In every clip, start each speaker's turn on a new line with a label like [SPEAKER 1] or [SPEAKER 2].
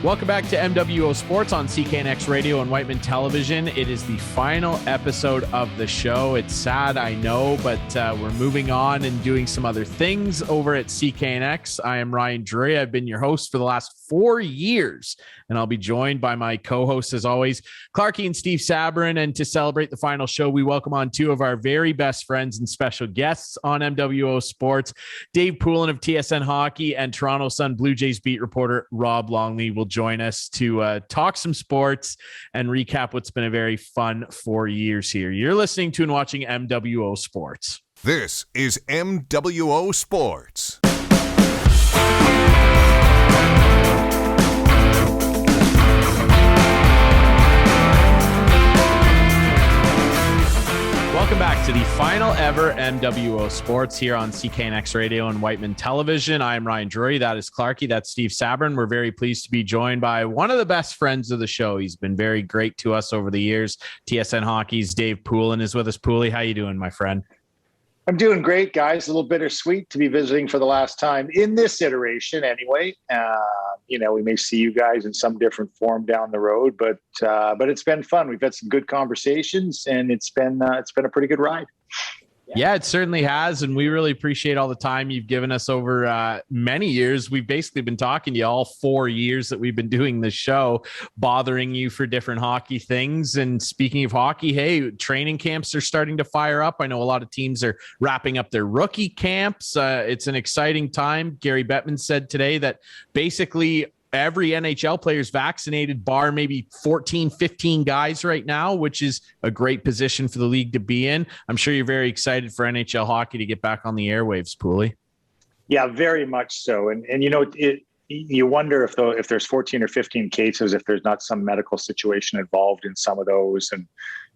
[SPEAKER 1] Welcome back to MWO Sports on CKNX Radio and Wightman Television. It is the final episode of the show. It's sad, I know, but we're moving on and doing some other things over at CKNX. I am Ryan Drury. I've been your host for the last 4 years, and I'll be joined by my co-hosts, as always, Clarke and Steve Sabourin. And to celebrate the final show, we welcome on two of our very best friends and special guests on MWO Sports. Dave Poulin of TSN Hockey and Toronto Sun Blue Jays beat reporter Rob Longley will join us to talk some sports and recap what's been a very fun 4 years here. You're listening to and watching MWO Sports.
[SPEAKER 2] This is MWO Sports.
[SPEAKER 1] Welcome back to the final ever MWO Sports here on CKNX Radio and Wightman Television. I am Ryan Drury. That is Clarke. That's Steve Sabourin. We're very pleased to be joined by one of the best friends of the show. He's been very great to us over the years. TSN Hockey's Dave Poulin is with us. Poulin, how you doing, my friend?
[SPEAKER 3] I'm doing great, guys. A little bittersweet to be visiting for the last time in this iteration anyway. We may see you guys in some different form down the road, but it's been fun. We've had some good conversations, and it's been a pretty good ride.
[SPEAKER 1] Yeah, it certainly has, and we really appreciate all the time you've given us over many years. We've basically been talking to you all 4 years that we've been doing this show, bothering you for different hockey things. And speaking of hockey, hey, training camps are starting to fire up. I know a lot of teams are wrapping up their rookie camps. It's an exciting time. Gary Bettman said today that basically every NHL player is vaccinated, bar maybe 14, 15 guys right now, which is a great position for the league to be in. I'm sure you're very excited for NHL hockey to get back on the airwaves, Poulin.
[SPEAKER 3] Yeah, very much so. And you wonder if there's 14 or 15 cases, if there's not some medical situation involved in some of those. And,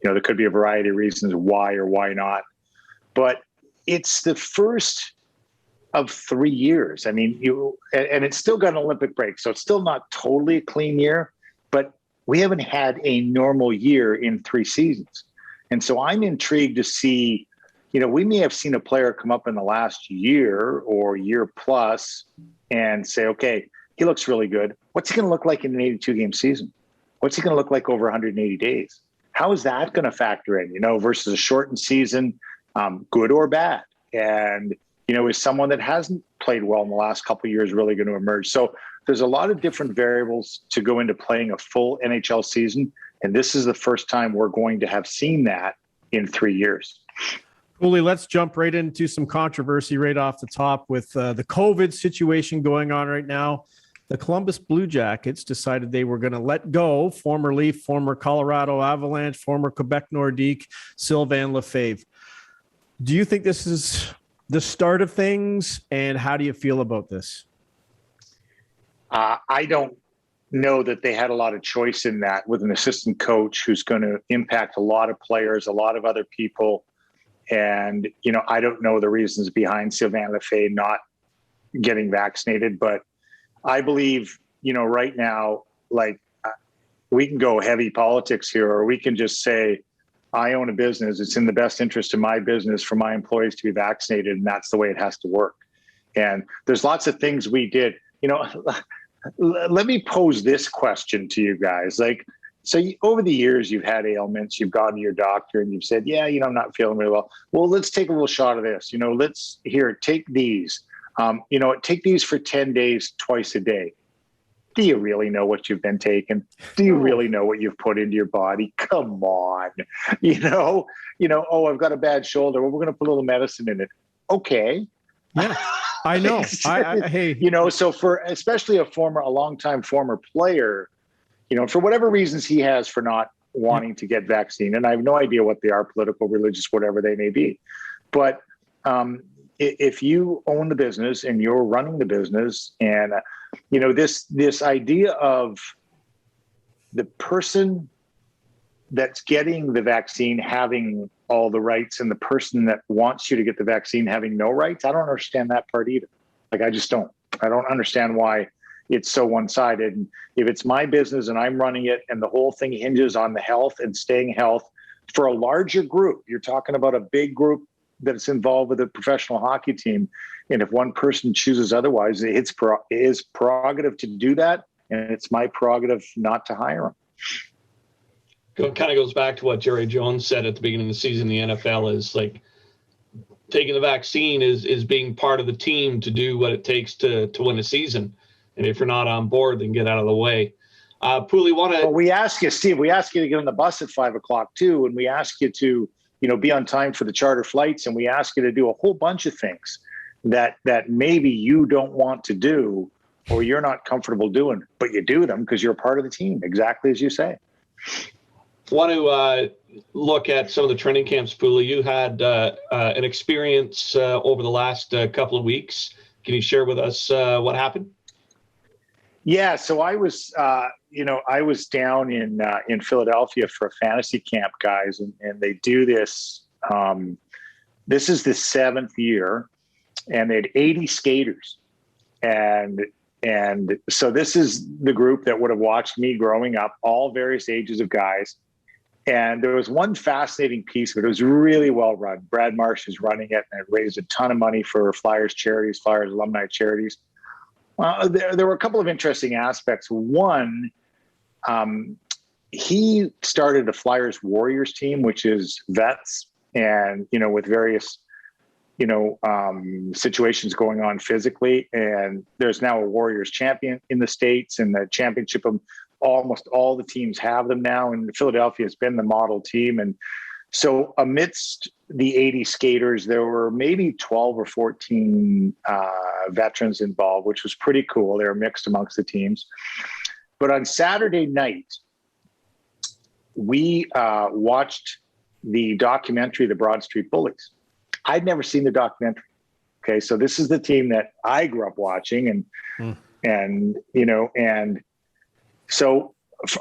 [SPEAKER 3] there could be a variety of reasons why or why not. But it's the first of 3 years. I mean, and it's still got an Olympic break, so it's still not totally a clean year, but we haven't had a normal year in 3 seasons. And so I'm intrigued to see, we may have seen a player come up in the last year or year plus and say, okay, he looks really good. What's he going to look like in an 82-game season? What's he going to look like over 180 days? How is that going to factor in, versus a shortened season, good or bad? And is someone that hasn't played well in the last couple of years really going to emerge? So there's a lot of different variables to go into playing a full NHL season. And this is the first time we're going to have seen that in 3 years.
[SPEAKER 4] Poulin, let's jump right into some controversy right off the top with the COVID situation going on right now. The Columbus Blue Jackets decided they were going to let go former Leaf, former Colorado Avalanche, former Quebec Nordique, Sylvain Lefebvre. Do you think this is the start of things, and how do you feel about this?
[SPEAKER 3] I don't know that they had a lot of choice in that with an assistant coach who's going to impact a lot of players, a lot of other people. And, I don't know the reasons behind Sylvain Lefebvre not getting vaccinated, but I believe, right now, we can go heavy politics here, or we can just say, I own a business. It's in the best interest of my business for my employees to be vaccinated, and that's the way it has to work. And there's lots of things we did. Let me pose this question to you guys. Over the years, you've had ailments, you've gone to your doctor, and you've said, yeah, I'm not feeling really well. Well, let's take a little shot of this. Take these. Take these for 10 days, twice a day. Do you really know what you've been taking? Do you really know what you've put into your body? Come on. I've got a bad shoulder. Well, we're going to put a little medicine in it. Okay.
[SPEAKER 4] Yeah, I know. Hey,
[SPEAKER 3] so for especially a longtime former player, for whatever reasons he has for not wanting to get vaccinated, and I have no idea what they are, political, religious, whatever they may be. But if you own the business and you're running the business, and this idea of the person that's getting the vaccine having all the rights and the person that wants you to get the vaccine having no rights, I don't understand that part either. I don't understand why it's so one-sided. And if it's my business and I'm running it and the whole thing hinges on the health and staying health for a larger group, you're talking about a big group that's involved with a professional hockey team. And if one person chooses otherwise, it's his prerogative to do that. and it's my prerogative not to hire him.
[SPEAKER 5] It kind of goes back to what Jerry Jones said at the beginning of the season. The NFL is like taking the vaccine is being part of the team to do what it takes to win a season. And if you're not on board, then get out of the way. Poulin,
[SPEAKER 3] Well, we ask you, Steve, we ask you to get on the bus at 5:00 too. And we ask you to, be on time for the charter flights. And we ask you to do a whole bunch of things that maybe you don't want to do or you're not comfortable doing, but you do them because you're a part of the team, exactly as you say.
[SPEAKER 5] Want to look at some of the training camps, Poulin. You had an experience over the last couple of weeks. Can you share with us what happened?
[SPEAKER 3] Yeah, so I was, I was down in Philadelphia for a fantasy camp, guys, and they do this. This is the 7th year, and they had 80 skaters, and so this is the group that would have watched me growing up, all various ages of guys. And there was one fascinating piece of it. It was really well run. Brad Marsh is running it, and it raised a ton of money for Flyers charities, Flyers alumni charities. There were a couple of interesting aspects. One, he started a Flyers Warriors team, which is vets and, with various, situations going on physically. And there's now a Warriors champion in the States, and the championship, almost all the teams have them now. And Philadelphia has been the model team. And so amidst the 80 skaters, there were maybe 12 or 14 veterans involved, which was pretty cool. They were mixed amongst the teams. But on Saturday night, we watched the documentary, The Broad Street Bullies. I'd never seen the documentary. Okay, so this is the team that I grew up watching, and so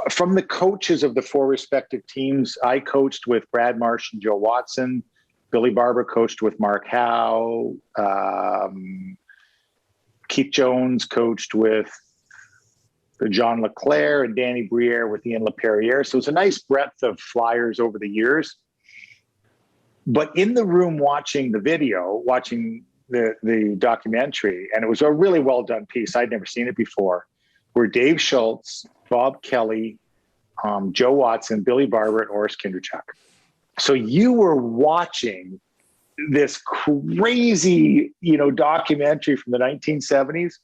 [SPEAKER 3] from the coaches of the 4 respective teams, I coached with Brad Marsh and Joe Watson. Billy Barber coached with Mark Howe. Keith Jones coached with John LeClaire, and Danny Briere with Ian LaPerriere. So it's a nice breadth of Flyers over the years. But in the room watching the video, watching the documentary, and it was a really well done piece. I'd never seen it before, were Dave Schultz, Bob Kelly, Joe Watson, Billy Barber, and Oris Kinderchuk. So you were watching this crazy, documentary from the 1970s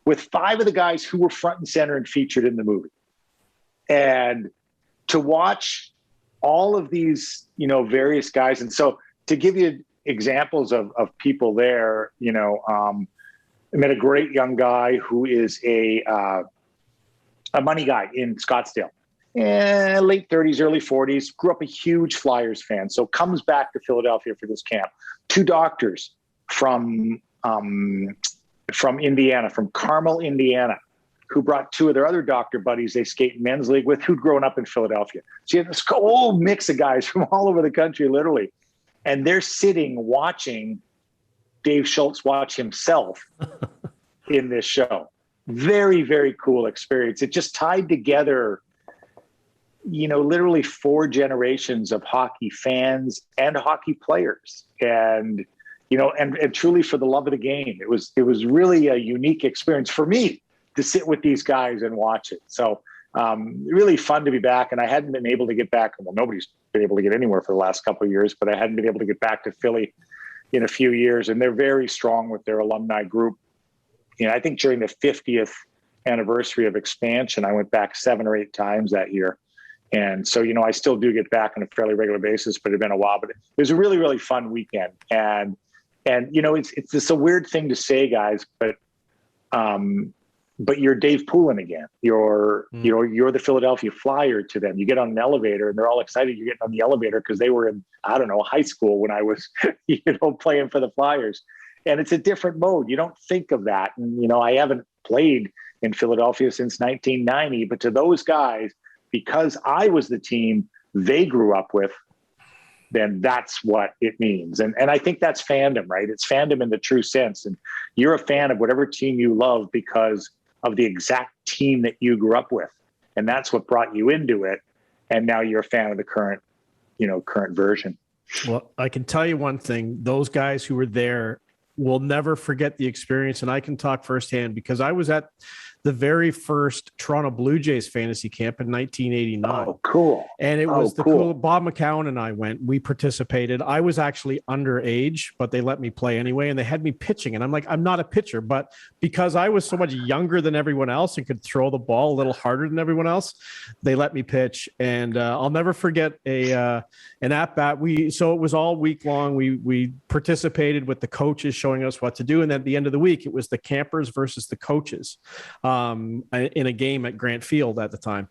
[SPEAKER 3] with 5 of the guys who were front and center and featured in the movie. And to watch all of these, various guys. And so to give you examples of people there, I met a great young guy who is a money guy in Scottsdale, late 30s, early 40s, grew up a huge Flyers fan. So comes back to Philadelphia for this camp. 2 doctors from Indiana, from Carmel, Indiana, who brought 2 of their other doctor buddies they skate in men's league with, who'd grown up in Philadelphia. So you have this whole mix of guys from all over the country, literally. And they're sitting watching Dave Schultz watch himself in this show. Very, very cool experience. It just tied together, literally 4 generations of hockey fans and hockey players. And, and truly for the love of the game. It was really a unique experience for me to sit with these guys and watch it. So really fun to be back. And I hadn't been able to get back. Well, nobody's been able to get anywhere for the last couple of years, but I hadn't been able to get back to Philly in a few years. And they're very strong with their alumni group. I think during the 50th anniversary of expansion, I went back 7 or 8 times that year. And so, I still do get back on a fairly regular basis, but it's been a while. But it was a really, really fun weekend. And it's a weird thing to say, guys, but you're Dave Poulin again. You're the Philadelphia Flyer to them. You get on an elevator and they're all excited you're getting on the elevator because they were in, high school when I was, playing for the Flyers. And it's a different mode. You don't think of that. And, I haven't played in Philadelphia since 1990, but to those guys, because I was the team they grew up with, then that's what it means. And I think that's fandom, right? It's fandom in the true sense. And you're a fan of whatever team you love because of the exact team that you grew up with. And that's what brought you into it. And now you're a fan of the current version.
[SPEAKER 4] Well, I can tell you one thing, those guys who were there will never forget the experience. And I can talk firsthand because I was at the very first Toronto Blue Jays fantasy camp in 1989.
[SPEAKER 3] Oh, cool.
[SPEAKER 4] And it was cool. Bob McCown and I went, we participated. I was actually underage, but they let me play anyway. And they had me pitching. And I'm like, I'm not a pitcher, but because I was so much younger than everyone else and could throw the ball a little harder than everyone else, they let me pitch. And I'll never forget an at-bat. So it was all week long. We participated with the coaches showing us what to do. And then at the end of the week, it was the campers versus the coaches in a game at Grant Field at the time.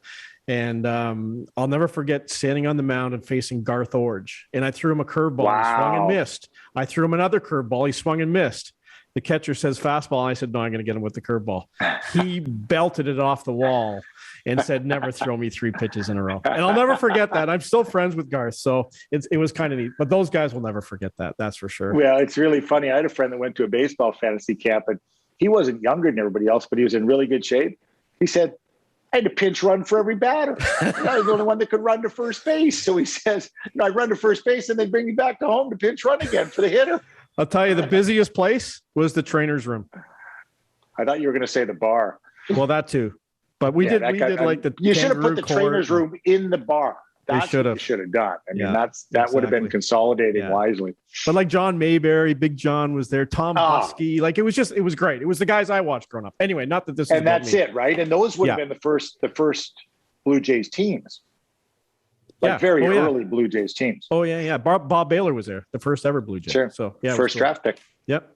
[SPEAKER 4] And I'll never forget standing on the mound and facing Garth Orge. And I threw him a curveball.
[SPEAKER 3] Wow.
[SPEAKER 4] He swung and missed. I threw him another curveball. He swung and missed. The catcher says fastball. I said, no, I'm going to get him with the curveball. He belted it off the wall and said, never throw me 3 pitches in a row. And I'll never forget that. I'm still friends with Garth. So it was kind of neat. But those guys will never forget that. That's for sure.
[SPEAKER 3] Well, it's really funny. I had a friend that went to a baseball fantasy camp, and he wasn't younger than everybody else, but he was in really good shape. He said, I had to pinch run for every batter. I was the only one that could run to first base. So he says, I run to first base and they bring me back to home to pinch run again for the hitter.
[SPEAKER 4] I'll tell you, the busiest place was the trainer's room.
[SPEAKER 3] I thought you were going to say the bar.
[SPEAKER 4] Well, that too. But we did like the
[SPEAKER 3] you should have put the
[SPEAKER 4] court.
[SPEAKER 3] Trainer's room in the bar. That's what you should have done. I mean, that would have been consolidating wisely.
[SPEAKER 4] But like John Mayberry, Big John was there, Tom Husky. Like it was great. It was the guys I watched growing up. Anyway, not that this is.
[SPEAKER 3] And that's it, right? And those would have been the first Blue Jays teams. Very early Blue Jays teams.
[SPEAKER 4] Oh yeah. Bob Baylor was there, the first ever Blue Jay.
[SPEAKER 3] Sure.
[SPEAKER 4] So yeah,
[SPEAKER 3] first draft pick.
[SPEAKER 4] Yep.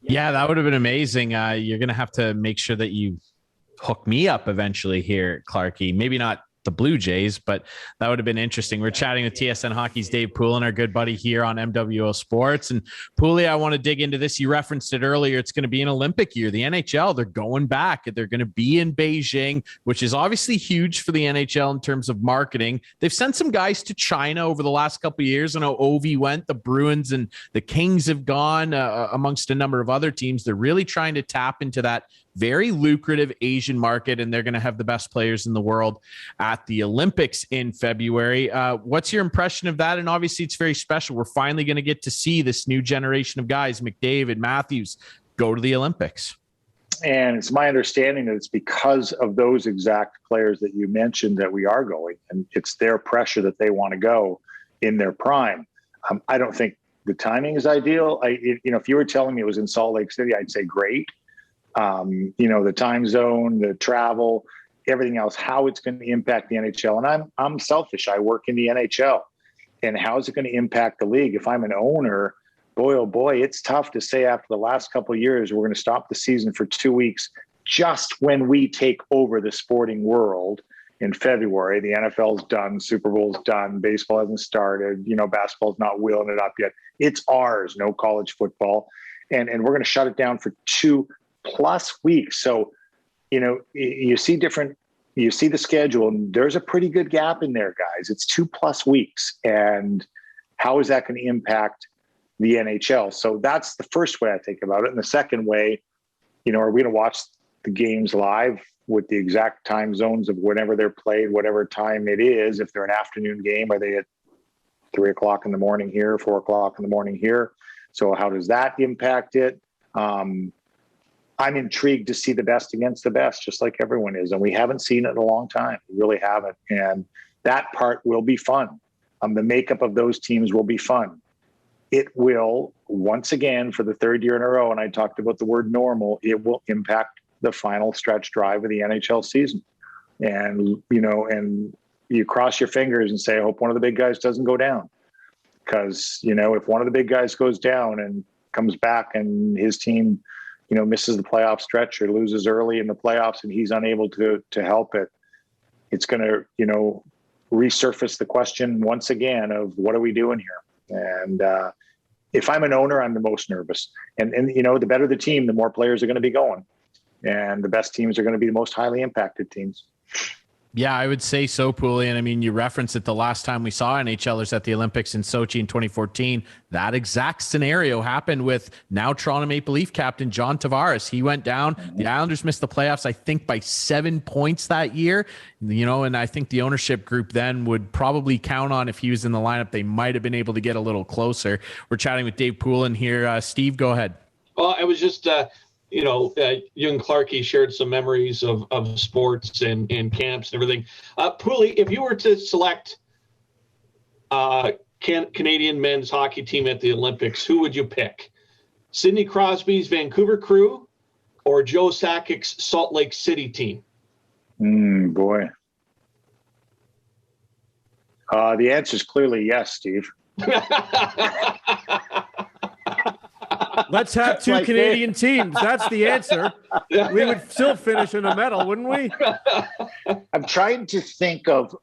[SPEAKER 1] Yeah, that would have been amazing. You're going to have to make sure that you hook me up eventually here, Clarke. Maybe not the Blue Jays, but that would have been interesting. We're chatting with TSN Hockey's Dave Poulin, our good buddy here on MWO Sports. And Poulin, I want to dig into this. You referenced it earlier. It's going to be an Olympic year. The NHL, they're going back. They're going to be in Beijing, which is obviously huge for the NHL in terms of marketing. They've sent some guys to China over the last couple of years. I know Ovi went, the Bruins and the Kings have gone, amongst a number of other teams. They're really trying to tap into that very lucrative Asian market, and they're going to have the best players in the world at the Olympics in February. What's your impression of that? And obviously it's very special. We're finally going to get to see this new generation of guys, McDavid, Matthews, go to the Olympics.
[SPEAKER 3] And it's my understanding that it's because of those exact players that you mentioned that we are going, and it's their pressure that they want to go in their prime. I don't think the timing is ideal. If you were telling me it was in Salt Lake City, I'd say great. The time zone, the travel, everything else, how it's going to impact the NHL. And I'm selfish. I work in the NHL, and how is it going to impact the league? If I'm an owner, boy, oh boy, it's tough to say after the last couple of years, we're going to stop the season for 2 weeks just when we take over the sporting world in February. The NFL's done, Super Bowl's done, baseball hasn't started, basketball's not wheeling it up yet. It's ours, no college football. And we're going to shut it down for 2+ weeks. So, you see the schedule, and there's a pretty good gap in there, guys. It's 2+ weeks. And how is that going to impact the NHL? So that's the first way I think about it. And the second way, are we going to watch the games live with the exact time zones of whenever they're played, whatever time it is? If they're an afternoon game, are they at 3 o'clock in the morning here, 4 o'clock in the morning here? So how does that impact it? I'm intrigued to see the best against the best, just like everyone is. And we haven't seen it in a long time. We really haven't. And that part will be fun. The makeup of those teams will be fun. It will, once again, for the third year in a row, and I talked about the word normal, it will impact the final stretch drive of the NHL season. And, and you cross your fingers and say, I hope one of the big guys doesn't go down. Because, if one of the big guys goes down and comes back and his team misses the playoff stretch or loses early in the playoffs and he's unable to help it, it's going to, resurface the question once again of what are we doing here? And if I'm an owner, I'm the most nervous. And the better the team, the more players are going to be going. And the best teams are going to be the most highly impacted teams.
[SPEAKER 1] Yeah, I would say so, Poulin. I mean, you referenced it the last time we saw NHLers at the Olympics in Sochi in 2014. That exact scenario happened with now Toronto Maple Leaf captain John Tavares. He went down. The Islanders missed the playoffs, I think, by 7 points that year. And I think the ownership group then would probably count on if he was in the lineup, they might have been able to get a little closer. We're chatting with Dave Poulin here. Steve, go ahead.
[SPEAKER 5] Well, I was just you and Clarke shared some memories of sports and camps and everything. Poulin, if you were to select Canadian men's hockey team at the Olympics, who would you pick? Sidney Crosby's Vancouver Crew or Joe Sakic's Salt Lake City team?
[SPEAKER 3] Boy. The answer is clearly yes, Steve.
[SPEAKER 4] Let's have two Canadian teams. That's the answer. We would still finish in a medal, wouldn't we?
[SPEAKER 3] I'm trying to think of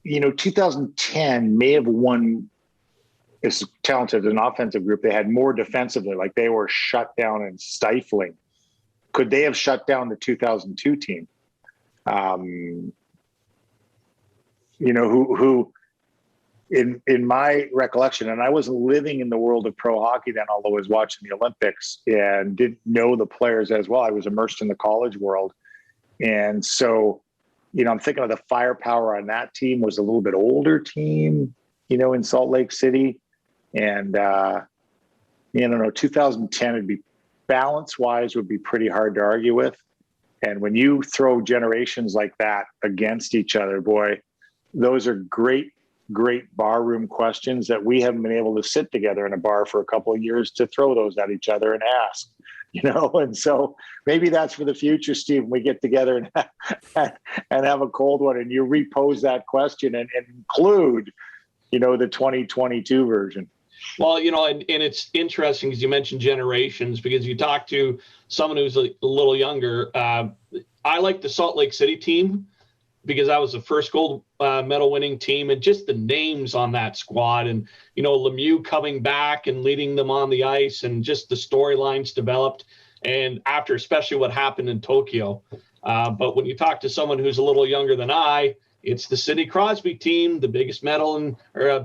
[SPEAKER 3] 2010 may have won as talented an offensive group. They had more defensively, like they were shut down and stifling. Could they have shut down the 2002 team? Who in my recollection, and I wasn't living in the world of pro hockey then, although I was watching the Olympics and didn't know the players as well. I was immersed in the college world. And so, I'm thinking of the firepower on that team was a little bit older team, in Salt Lake City. And, 2010 would be balance-wise would be pretty hard to argue with. And when you throw generations like that against each other, boy, those are great barroom questions that we haven't been able to sit together in a bar for a couple of years to throw those at each other and ask, and so maybe that's for the future, Steve, we get together and have a cold one and you repose that question and include, the 2022 version.
[SPEAKER 5] Well, and it's interesting because you mentioned generations, because you talk to someone who's a little younger. I like the Salt Lake City team because that was the first gold medal winning team, and just the names on that squad, and Lemieux coming back and leading them on the ice, and just the storylines developed, and after especially what happened in Tokyo. But when you talk to someone who's a little younger than I, it's the Sidney Crosby team, the biggest medal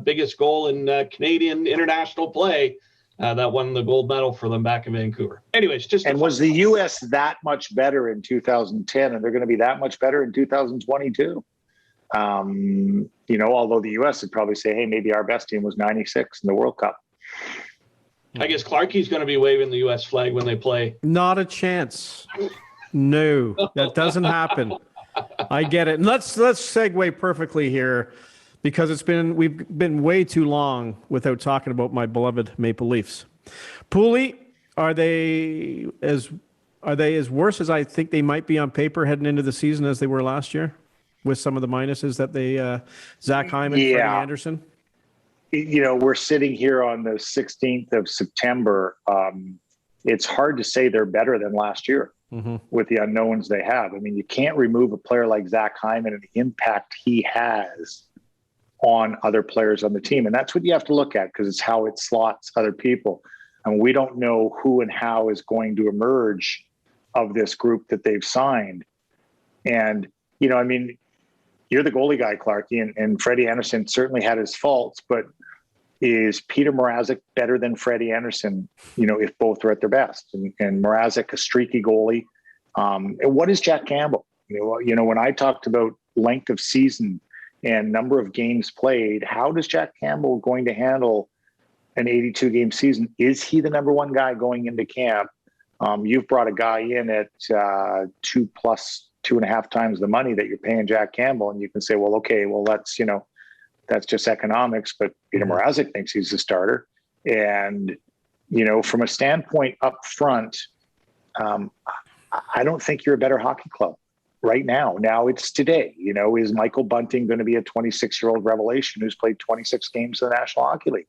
[SPEAKER 5] biggest goal in Canadian international play, that won the gold medal for them back in Vancouver. Anyways,
[SPEAKER 3] was the U.S. that much better in 2010, and they're going to be that much better in 2022? Although the U.S. would probably say, hey, maybe our best team was 96 in the World Cup.
[SPEAKER 5] I guess Clarke's going to be waving the U.S. flag when they play.
[SPEAKER 4] Not a chance. No, that doesn't happen. I get it. And let's segue perfectly here, because we've been way too long without talking about my beloved Maple Leafs. Poulin, are they as worse as I think they might be on paper heading into the season as they were last year, with some of the minuses that they Zach Hyman, Freddie Anderson?
[SPEAKER 3] We're sitting here on the 16th of September. It's hard to say they're better than last year. Mm-hmm. With the unknowns they have. I mean, you can't remove a player like Zach Hyman and the impact he has on other players on the team. And that's what you have to look at, because it's how it slots other people. And we don't know who and how is going to emerge of this group that they've signed. And, you're the goalie guy, Clarke, and Freddie Anderson certainly had his faults, but is Peter Mrazek better than Freddie Anderson, if both are at their best? And Mrazek, a streaky goalie. And what is Jack Campbell? When I talked about length of season and number of games played, how does Jack Campbell going to handle an 82-game season? Is he the number one guy going into camp? You've brought a guy in at 2.5 times the money that you're paying Jack Campbell, and you can say, well, okay, well, that's just economics, but Peter Mrazek thinks he's the starter. And, from a standpoint up front, I don't think you're a better hockey club right now. Now it's today, is Michael Bunting going to be a 26-year-old revelation who's played 26 games in the National Hockey League?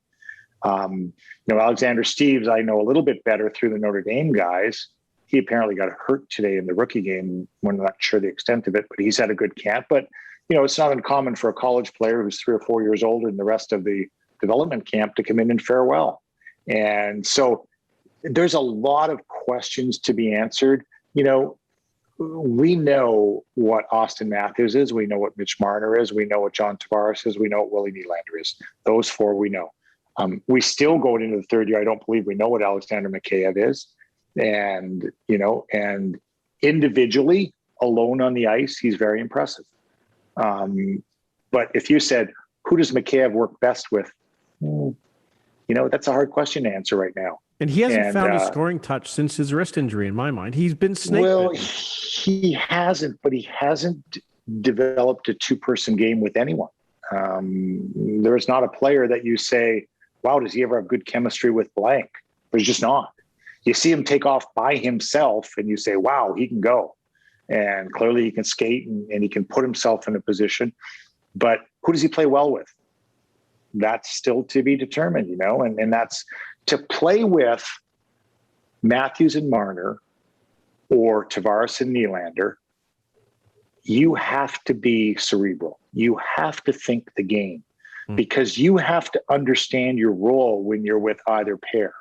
[SPEAKER 3] Alexander Steves, I know a little bit better through the Notre Dame guys. He apparently got hurt today in the rookie game. We're not sure the extent of it, but he's had a good camp. But it's not uncommon for a college player who's 3 or 4 years older than the rest of the development camp to come in and fare well. And so there's a lot of questions to be answered. We know what Austin Matthews is. We know what Mitch Marner is. We know what John Tavares is. We know what Willie Nylander is. Those four we know. We still going into the third year, I don't believe we know what Alexander Mikheyev is. And, and individually, alone on the ice, he's very impressive. But if you said, who does Mikheyev work best with? That's a hard question to answer right now.
[SPEAKER 4] And he hasn't found a scoring touch since his wrist injury, in my mind. He's been snake
[SPEAKER 3] Well,
[SPEAKER 4] bitten.
[SPEAKER 3] he hasn't, but he hasn't developed a two-person game with anyone. There is not a player that you say, wow, does he ever have good chemistry with blank? There's just not. You see him take off by himself and you say, wow, he can go. And clearly he can skate and he can put himself in a position. But who does he play well with? That's still to be determined, and that's to play with Matthews and Marner or Tavares and Nylander. You have to be cerebral. You have to think the game because you have to understand your role when you're with either pair.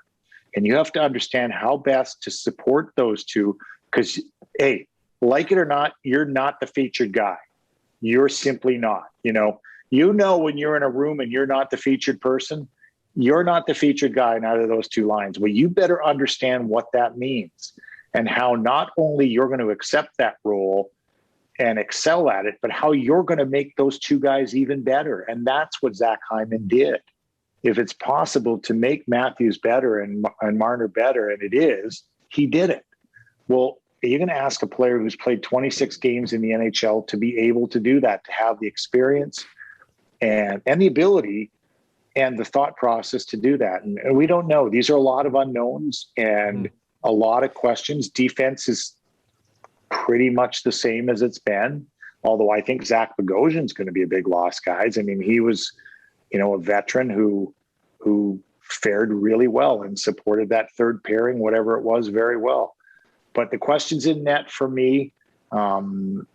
[SPEAKER 3] And you have to understand how best to support those two because, hey, like it or not, you're not the featured guy. You're simply not, when you're in a room and you're not the featured person, you're not the featured guy in either of those two lines. Well, you better understand what that means and how not only you're going to accept that role and excel at it, but how you're going to make those two guys even better. And that's what Zach Hyman did. If it's possible to make Matthews better and Marner better, and it is, he did it. Well, you're going to ask a player who's played 26 games in the NHL to be able to do that, to have the experience and the ability and the thought process to do that. And we don't know. These are a lot of unknowns and a lot of questions. Defense is pretty much the same as it's been, although I think Zach Bogosian's going to be a big loss, guys. I mean, he was, a veteran who fared really well and supported that third pairing, whatever it was, very well. But the questions in net for me, and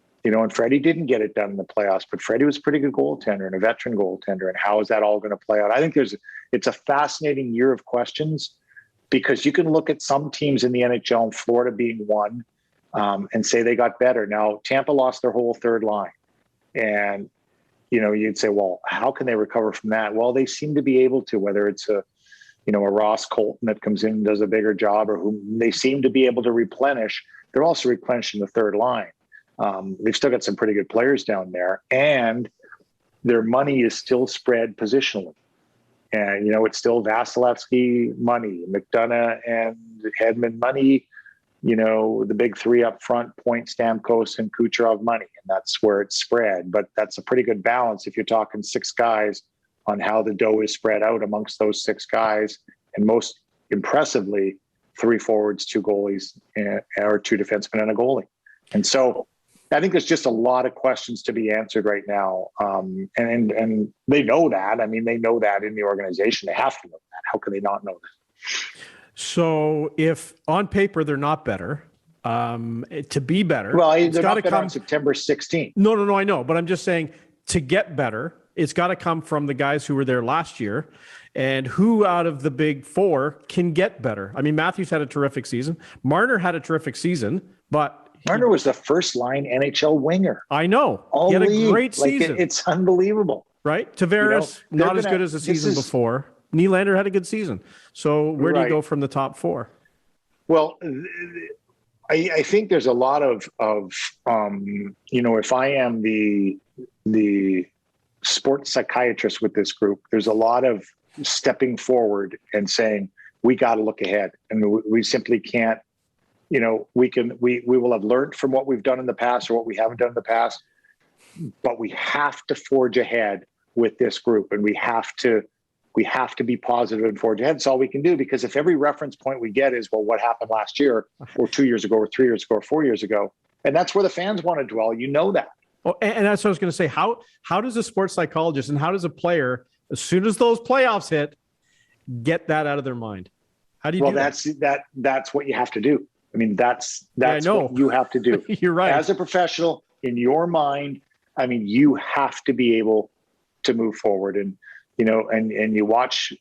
[SPEAKER 3] Freddie didn't get it done in the playoffs, but Freddie was a pretty good goaltender and a veteran goaltender. And how is that all going to play out? I think it's a fascinating year of questions because you can look at some teams in the NHL, and Florida being one, and say they got better. Now, Tampa lost their whole third line. And, you'd say, well, how can they recover from that? Well, they seem to be able to, whether it's a Ross Colton that comes in and does a bigger job or whom they seem to be able to replenish. They're also replenishing the third line. They've still got some pretty good players down there, and their money is still spread positionally. And, it's still Vasilevsky money, McDonough and Hedman money, the big three up front, Point, Stamkos, and Kucherov money. And that's where it's spread. But that's a pretty good balance if you're talking six guys on how the dough is spread out amongst those six guys. And most impressively, three forwards, two goalies, or two defensemen and a goalie. And so I think there's just a lot of questions to be answered right now. And they know that. I mean, they know that in the organization. They have to know that. How can they not know that?
[SPEAKER 4] So if on paper they're not better, to be better,
[SPEAKER 3] well,
[SPEAKER 4] it's
[SPEAKER 3] they're
[SPEAKER 4] got
[SPEAKER 3] not
[SPEAKER 4] to come
[SPEAKER 3] on September 16th.
[SPEAKER 4] No, I know, but I'm just saying to get better, it's got to come from the guys who were there last year, and who out of the big four can get better. I mean, Matthews had a terrific season. Marner had a terrific season, but
[SPEAKER 3] Marner was the first line NHL winger.
[SPEAKER 4] I know. He had a great season.
[SPEAKER 3] It's unbelievable.
[SPEAKER 4] Right? Tavares, not as good as the season before. Nylander had a good season. So where do you go from the top four?
[SPEAKER 3] Well, I think there's a lot of if I am the sports psychiatrist with this group, there's a lot of stepping forward and saying, we got to look ahead, and we simply can't, we will have learned from what we've done in the past or what we haven't done in the past, but we have to forge ahead with this group, and we have to be positive and forge ahead. It's all we can do, because if every reference point we get is, well, what happened last year or 2 years ago or 3 years ago or 4 years ago, and that's where the fans want to dwell, that.
[SPEAKER 4] Oh, and that's what I was going to say. How does a sports psychologist and how does a player, as soon as those playoffs hit, get that out of their mind? How do you do that? That's what you have to do. I mean, that's what you have to do. You're right.
[SPEAKER 3] As a professional, in your mind, I mean, you have to be able to move forward. And, and you watch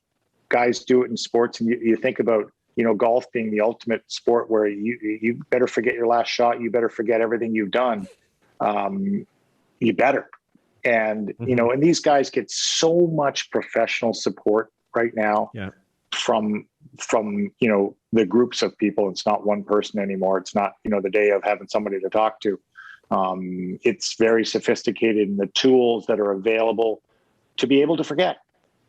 [SPEAKER 3] guys do it in sports, and you think about, golf being the ultimate sport where you better forget your last shot. You better forget everything you've done. You better. And, and these guys get so much professional support right now from the groups of people. It's not one person anymore. It's not, the day of having somebody to talk to. It's very sophisticated in the tools that are available to be able to forget.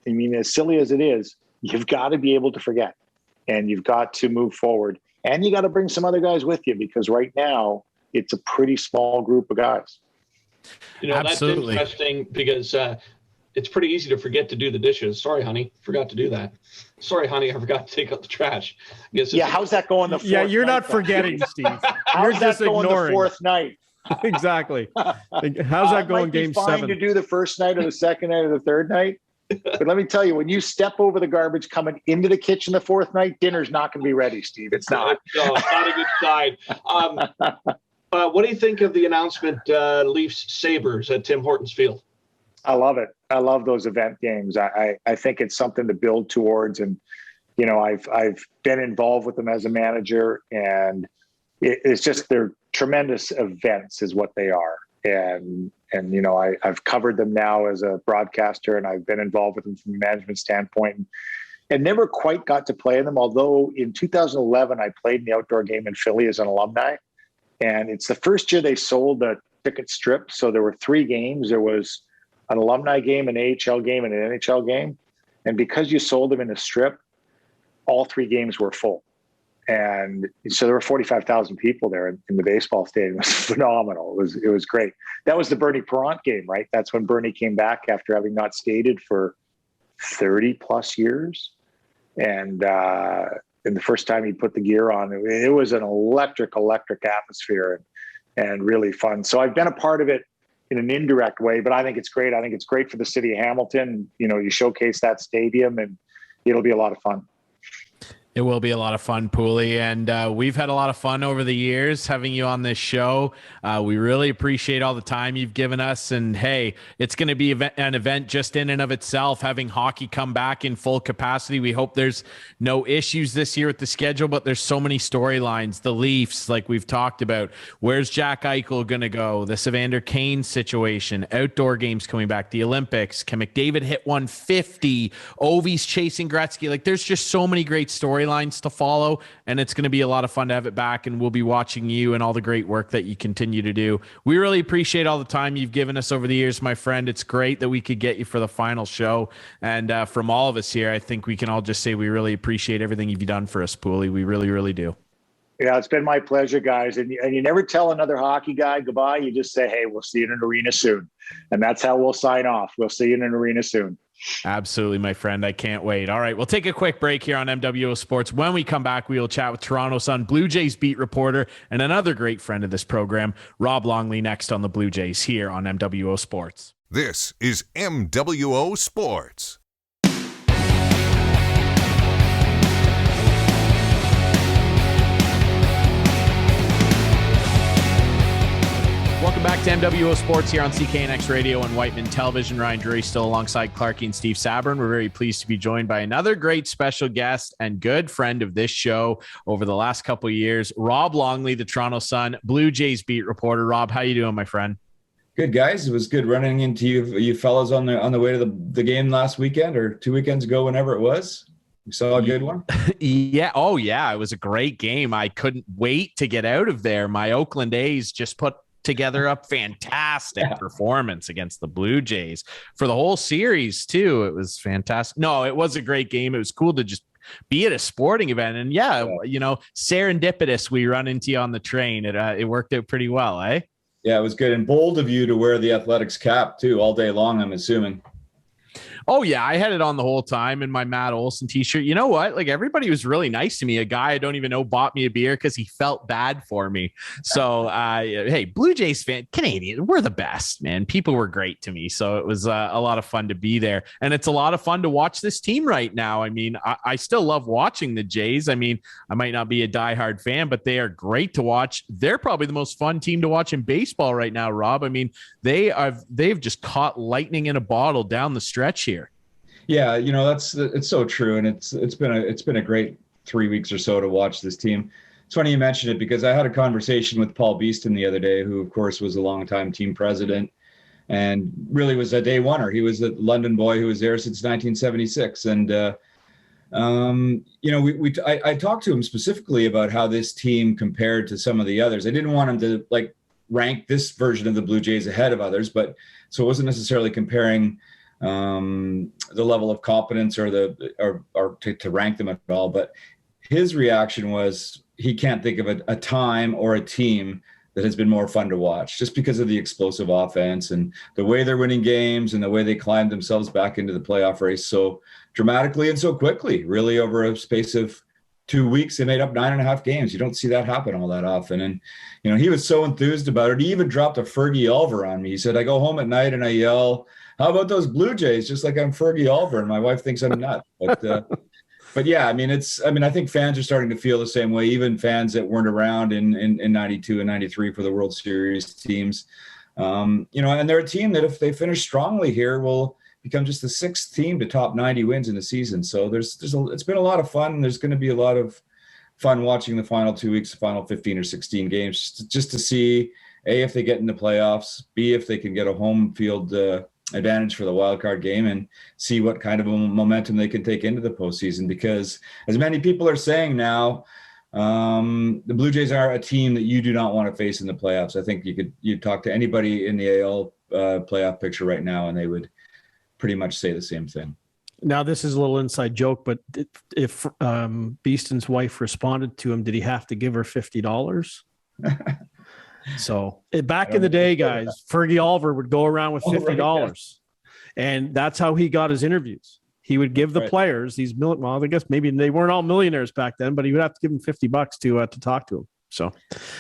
[SPEAKER 3] I mean, as silly as it is, you've got to be able to forget, and you've got to move forward, and you got to bring some other guys with you, because right now it's a pretty small group of guys.
[SPEAKER 1] Absolutely.
[SPEAKER 5] That's interesting, because it's pretty easy to forget to do the dishes. Sorry, honey, forgot to do that. Sorry, honey, I forgot to take out the trash.
[SPEAKER 3] How's that going the fourth
[SPEAKER 4] Yeah, you're
[SPEAKER 3] night,
[SPEAKER 4] not forgetting, Steve.
[SPEAKER 3] How's
[SPEAKER 4] You're
[SPEAKER 3] that
[SPEAKER 4] just
[SPEAKER 3] going
[SPEAKER 4] ignoring.
[SPEAKER 3] the fourth night?
[SPEAKER 4] Exactly. How's that going game
[SPEAKER 3] fine
[SPEAKER 4] 7?
[SPEAKER 3] to do the first night or the second night or the third night. But let me tell you, when you step over the garbage coming into the kitchen the fourth night, dinner's not going to be ready, Steve. It's not.
[SPEAKER 5] No, it's not a good sign. What do you think of the announcement, Leafs Sabres at Tim Hortons Field?
[SPEAKER 3] I love it. I love those event games. I think it's something to build towards. And, I've been involved with them as a manager, and it's just, they're tremendous events is what they are. And I've covered them now as a broadcaster, and I've been involved with them from a management standpoint, and never quite got to play in them. Although in 2011, I played in the outdoor game in Philly as an alumni, and it's the first year they sold the ticket strip. So there were 3 games. There was an alumni game, an AHL game, and an NHL game. And because you sold them in a strip, all 3 games were full. And so there were 45,000 people there in the baseball stadium. It was phenomenal. It was great. That was the Bernie Perrant game, right? That's when Bernie came back after having not skated for 30 plus years. And the first time he put the gear on, it was an electric atmosphere and really fun. So I've been a part of it in an indirect way, but I think it's great. I think it's great for the city of Hamilton. You showcase that stadium, and it'll be a lot of fun.
[SPEAKER 1] It will be a lot of fun, Poulin, and we've had a lot of fun over the years having you on this show. We really appreciate all the time you've given us, and hey, it's going to be an event just in and of itself, having hockey come back in full capacity. We hope there's no issues this year with the schedule, but there's so many storylines. The Leafs, like we've talked about, where's Jack Eichel going to go? The Evander Kane situation, outdoor games coming back, the Olympics. Can McDavid hit 150? Ovi's chasing Gretzky. Like, there's just so many great storylines to follow, and it's going to be a lot of fun to have it back, and we'll be watching you and all the great work that you continue to do. We really appreciate all the time you've given us over the years, my friend. It's great that we could get you for the final show, and from all of us here, I think we can all just say we really appreciate everything you've done for us, Poulin. We really, really do.
[SPEAKER 3] Yeah, it's been my pleasure, guys. And you never tell another hockey guy goodbye. You just say, hey, we'll see you in an arena soon. And that's how we'll sign off. We'll see you in an arena soon.
[SPEAKER 1] Absolutely, my friend. I can't wait. All right, we'll take a quick break here on MWO Sports. When we come back, we will chat with Toronto Sun Blue Jays beat reporter and another great friend of this program, Rob Longley, next on the Blue Jays here on MWO Sports.
[SPEAKER 2] This is MWO Sports.
[SPEAKER 1] Welcome back to MWO Sports here on CKNX Radio and Wightman Television. Ryan Drury still alongside Clarke and Steve Sabourin. We're very pleased to be joined by another great special guest and good friend of this show over the last couple of years, Rob Longley, the Toronto Sun Blue Jays beat reporter. Rob, how you doing, my friend?
[SPEAKER 6] Good, guys. It was good running into you fellas on the way to the game last weekend or 2 weekends ago, whenever it was. You saw a good one?
[SPEAKER 1] Yeah. Oh, yeah. It was a great game. I couldn't wait to get out of there. My Oakland A's just put together a fantastic performance against the Blue Jays for the whole series too. It was fantastic. No, it was a great game. It was cool to just be at a sporting event, and serendipitous. We run into you on the train. It worked out pretty well, eh?
[SPEAKER 6] Yeah, it was good, and bold of you to wear the Athletics cap too all day long, I'm assuming.
[SPEAKER 1] Oh, yeah. I had it on the whole time in my Matt Olson t-shirt. You know what? Like, everybody was really nice to me. A guy I don't even know bought me a beer because he felt bad for me. So, hey, Blue Jays fan, Canadian, we're the best, man. People were great to me. So it was a lot of fun to be there. And it's a lot of fun to watch this team right now. I mean, I still love watching the Jays. I mean, I might not be a diehard fan, but they are great to watch. They're probably the most fun team to watch in baseball right now, Rob. I mean, they've just caught lightning in a bottle down the stretch here.
[SPEAKER 6] Yeah, it's so true, and it's been a great 3 weeks or so to watch this team. It's funny you mentioned it because I had a conversation with Paul Beeston the other day, who of course was a longtime team president and really was a day oneer. He was a London boy who was there since 1976, and I talked to him specifically about how this team compared to some of the others. I didn't want him to rank this version of the Blue Jays ahead of others, but so it wasn't necessarily comparing the level of competence or to rank them at all. But his reaction was he can't think of a time or a team that has been more fun to watch, just because of the explosive offense and the way they're winning games and the way they climbed themselves back into the playoff race so dramatically and so quickly. Really, over a space of 2 weeks, they made up 9.5 games. You don't see that happen all that often. And, he was so enthused about it. He even dropped a Fergie Oliver on me. He said, I go home at night and I yell, how about those Blue Jays? Just like I'm Fergie Oliver. And my wife thinks I'm nuts. But yeah, I think fans are starting to feel the same way. Even fans that weren't around in 92 and 93 for the World Series teams, and they're a team that if they finish strongly here will become just the 6th team to top 90 wins in the season. So it's been a lot of fun. There's going to be a lot of fun watching the final 2 weeks, the final 15 or 16 games, just to see A, if they get in the playoffs, B, if they can get a home field advantage for the wild card game, and see what kind of a momentum they can take into the postseason. Because as many people are saying now, the Blue Jays are a team that you do not want to face in the playoffs. I think you'd talk to anybody in the AL playoff picture right now, and they would pretty much say the same thing.
[SPEAKER 4] Now, this is a little inside joke, but if Beeston's wife responded to him, did he have to give her $50? So back in the day, guys, Fergie Oliver would go around with $50, and that's how he got his interviews. He would give the players these I guess maybe they weren't all millionaires back then, but he would have to give them $50 to talk to them. So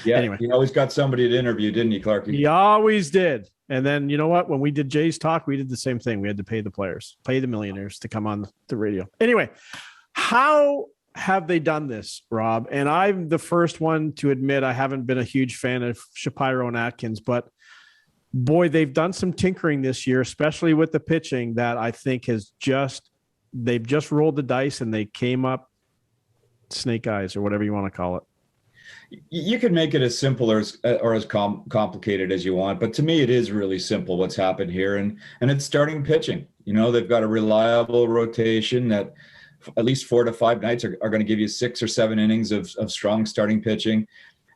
[SPEAKER 6] yeah,
[SPEAKER 4] anyway,
[SPEAKER 6] he always got somebody to interview, didn't he, Clarke?
[SPEAKER 4] He always did. And then you know what? When we did Jay's Talk, we did the same thing. We had to pay the millionaires to come on the radio. Anyway, how have they done this, Rob? And I'm the first one to admit I haven't been a huge fan of Shapiro and Atkins, but boy, they've done some tinkering this year, especially with the pitching, that I think they've just rolled the dice and they came up snake eyes, or whatever you want to call it.
[SPEAKER 6] You can make it as simple or as complicated as you want, but to me, it is really simple what's happened here, and it's starting pitching. They've got a reliable rotation that at least 4 to 5 nights are going to give you 6 or 7 innings of strong starting pitching.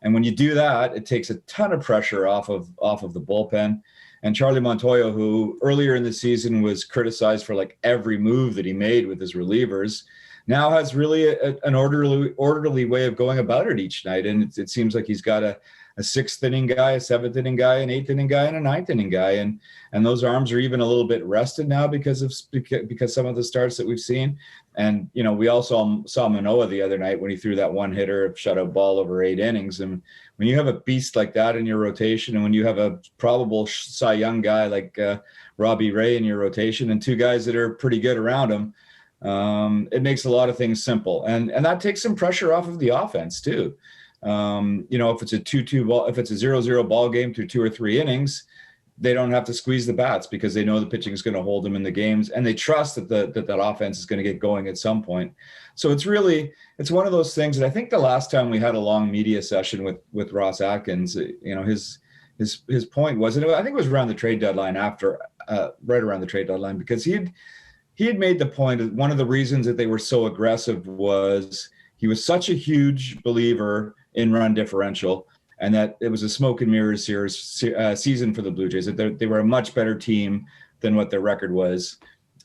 [SPEAKER 6] And when you do that, it takes a ton of pressure off of the bullpen. And Charlie Montoyo, who earlier in the season was criticized for like every move that he made with his relievers, now has really an orderly way of going about it each night. And it seems like he's got a 6th inning guy, a 7th inning guy, an 8th inning guy, and a 9th inning guy. And those arms are even a little bit rested now because some of the starts that we've seen. And, we also saw Manoah the other night when he threw that one hitter shutout ball over 8 innings. And when you have a beast like that in your rotation, and when you have a probable Cy Young guy like Robbie Ray in your rotation, and 2 guys that are pretty good around him, it makes a lot of things simple. And that takes some pressure off of the offense too. If it's a 2-2 ball, if it's a 0-0 ball game through 2 or 3 innings, they don't have to squeeze the bats because they know the pitching is going to hold them in the games, and they trust that that offense is going to get going at some point. So it's one of those things that I think the last time we had a long media session with Ross Atkins, his point was, and I think it was around the trade deadline right around the trade deadline, because he had made the point that one of the reasons that they were so aggressive was he was such a huge believer in run differential, and that it was a smoke and mirrors season for the Blue Jays, that they were a much better team than what their record was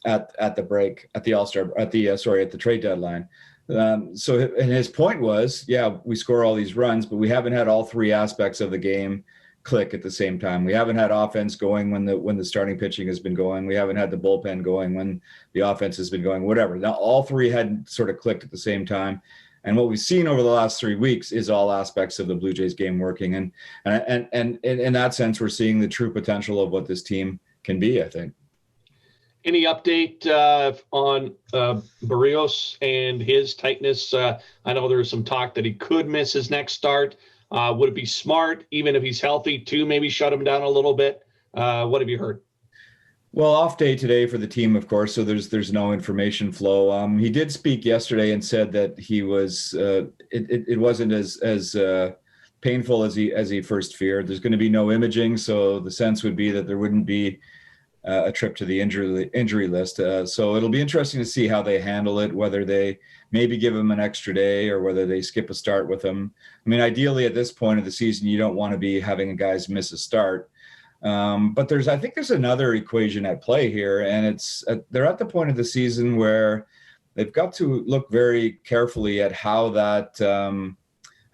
[SPEAKER 6] at the trade deadline. And his point was, yeah, we score all these runs, but we haven't had all 3 aspects of the game click at the same time. We haven't had offense going when the starting pitching has been going. We haven't had the bullpen going when the offense has been going, whatever. Now all 3 had sort of clicked at the same time. And what we've seen over the last 3 weeks is all aspects of the Blue Jays game working. And in that sense, we're seeing the true potential of what this team can be, I think.
[SPEAKER 5] Any update on Barrios and his tightness? I know there was some talk that he could miss his next start. Would it be smart, even if he's healthy, to maybe shut him down a little bit? What have you heard?
[SPEAKER 6] Well, off day today for the team, of course, so there's no information flow. He did speak yesterday and said that he was it wasn't as painful as he first feared. There's going to be no imaging, so the sense would be that there wouldn't be a trip to the injury list. So it'll be interesting to see how they handle it, whether they maybe give him an extra day or whether they skip a start with him. I mean, ideally at this point of the season, you don't want to be having guys miss a start. But I think there's another equation at play here, and they're at the point of the season where they've got to look very carefully at how that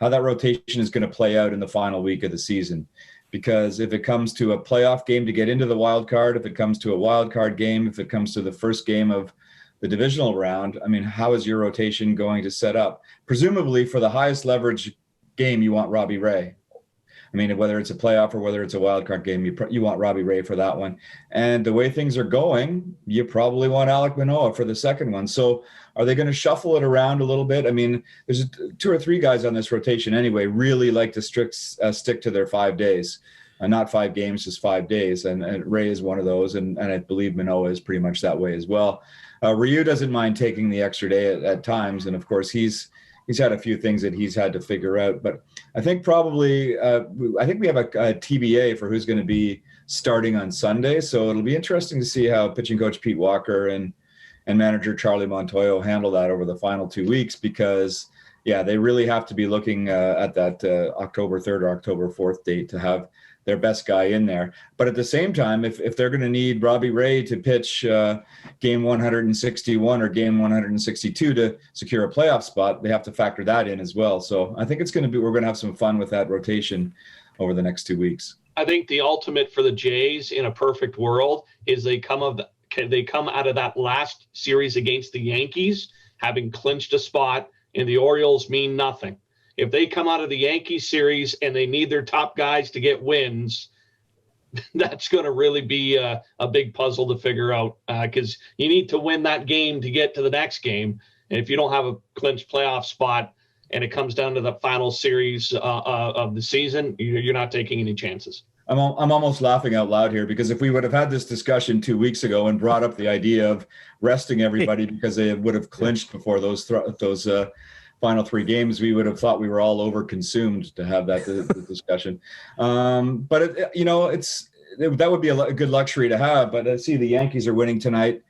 [SPEAKER 6] rotation is going to play out in the final week of the season. Because if it comes to a playoff game to get into the wild card, if it comes to a wild card game, if it comes to the first game of the divisional round, I mean, how is your rotation going to set up? Presumably for the highest leverage game, you want Robbie Ray. I mean, whether it's a playoff or whether it's a wild card game, you want Robbie Ray for that one. And the way things are going, you probably want Alec Manoah for the second one. So are they going to shuffle it around a little bit? I mean, there's 2 or 3 guys on this rotation anyway, really like to stick to their 5 days. Not 5 games, just 5 days. And Ray is one of those. And I believe Manoah is pretty much that way as well. Ryu doesn't mind taking the extra day at times. And of course, he's had a few things that he's had to figure out. But I think probably, I think we have a TBA for who's going to be starting on Sunday. So it'll be interesting to see how pitching coach Pete Walker and manager Charlie Montoyo handle that over the final 2 weeks, because, yeah, they really have to be looking at that October 3rd or October 4th date to have their best guy in there. But at the same time, if they're going to need Robbie Ray to pitch game 161 or game 162 to secure a playoff spot, they have to factor that in as well. So I think we're going to have some fun with that rotation over the next 2 weeks.
[SPEAKER 5] I think the ultimate for the Jays in a perfect world is they come out of that last series against the Yankees having clinched a spot, and the Orioles mean nothing. If they come out of the Yankees series and they need their top guys to get wins, that's going to really be a big puzzle to figure out, because you need to win that game to get to the next game. And if you don't have a clinched playoff spot and it comes down to the final series of the season, you're not taking any chances.
[SPEAKER 6] I'm almost laughing out loud here, because if we would have had this discussion 2 weeks ago and brought up the idea of resting everybody because they would have clinched before those final 3 games, we would have thought we were all over consumed to have that discussion. But that would be a good luxury to have. But I see the Yankees are winning tonight.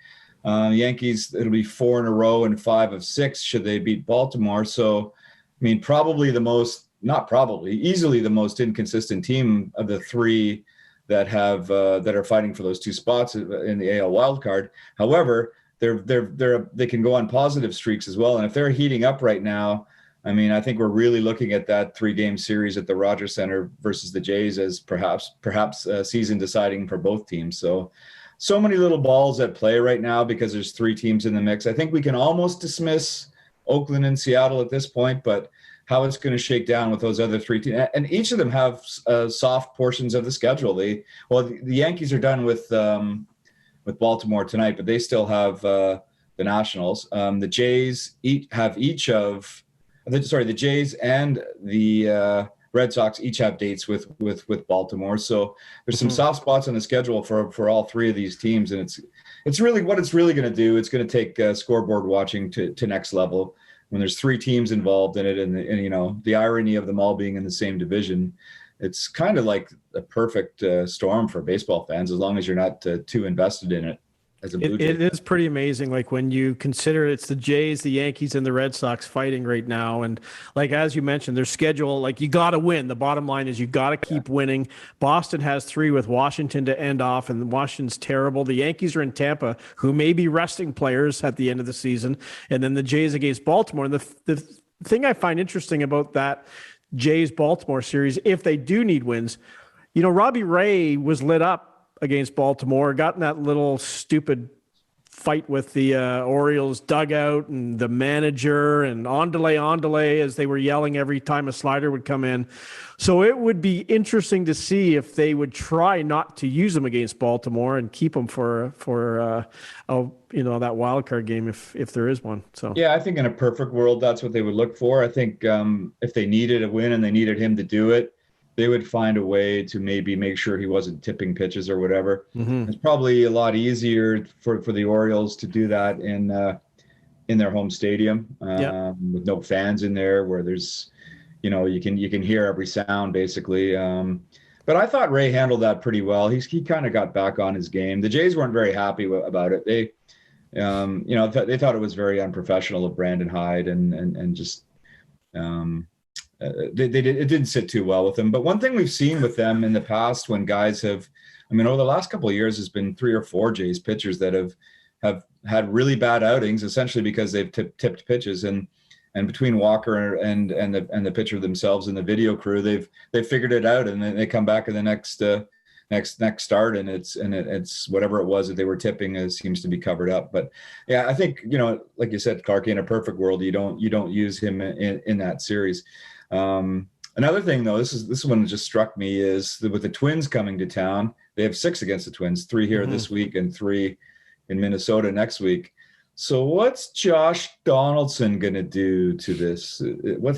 [SPEAKER 6] Yankees, it'll be 4 in a row and 5 of 6 should they beat Baltimore. So, I mean, easily the most inconsistent team of the 3 that are fighting for those 2 spots in the AL wildcard. However, they can go on positive streaks as well. And if they're heating up right now, I mean, I think we're really looking at that 3-game series at the Rogers Center versus the Jays as perhaps season deciding for both teams. So many little balls at play right now because there's 3 teams in the mix. I think we can almost dismiss Oakland and Seattle at this point, but how it's going to shake down with those other 3 teams. And each of them have soft portions of the schedule. The Yankees are done with Baltimore tonight, but they still have the Nationals. The Jays the Jays and the Red Sox each have dates with Baltimore. So there's some soft spots on the schedule for all 3 of these teams, and it's really what it's really going to do. It's going to take scoreboard watching to next level when there's 3 teams involved in it, and the irony of them all being in the same division. It's kind of like a perfect storm for baseball fans, as long as you're not too invested in it. As a Blue Jay.
[SPEAKER 4] It is pretty amazing. Like when you consider it's the Jays, the Yankees, and the Red Sox fighting right now. And like, as you mentioned, their schedule, like you got to win. The bottom line is you got to keep winning. Boston has 3 with Washington to end off, and Washington's terrible. The Yankees are in Tampa, who may be resting players at the end of the season. And then the Jays against Baltimore. And the thing I find interesting about that Jays Baltimore series, if they do need wins, Robbie Ray was lit up against Baltimore, got in that little stupid fight with the Orioles dugout and the manager, and on delay as they were yelling every time a slider would come in. So it would be interesting to see if they would try not to use him against Baltimore and keep him for that wild card game if there is one. So
[SPEAKER 6] yeah, I think in a perfect world that's what they would look for. I think if they needed a win and they needed him to do it, they would find a way to maybe make sure he wasn't tipping pitches or whatever. It's probably a lot easier for the Orioles to do that in their home stadium with no fans in there, where there's, you can hear every sound basically. But I thought Ray handled that pretty well. He kind of got back on his game. The Jays weren't very happy about it. They, they thought it was very unprofessional of Brandon Hyde and just. it didn't sit too well with them. But one thing we've seen with them in the past when guys have, over the last couple of years, has been 3 or 4 Jays pitchers that have had really bad outings, essentially because they've tipped pitches, and between Walker and the pitcher themselves and the video crew, they've figured it out, and then they come back in the next start, and it's whatever it was that they were tipping seems to be covered up. But yeah, I think, like you said, Clarke, in a perfect world, you don't use him in that series. Another thing, though, this one that just struck me is that with the Twins coming to town, they have 6 against the Twins, 3 here this week and 3 in Minnesota next week. So what's Josh Donaldson going to do to this?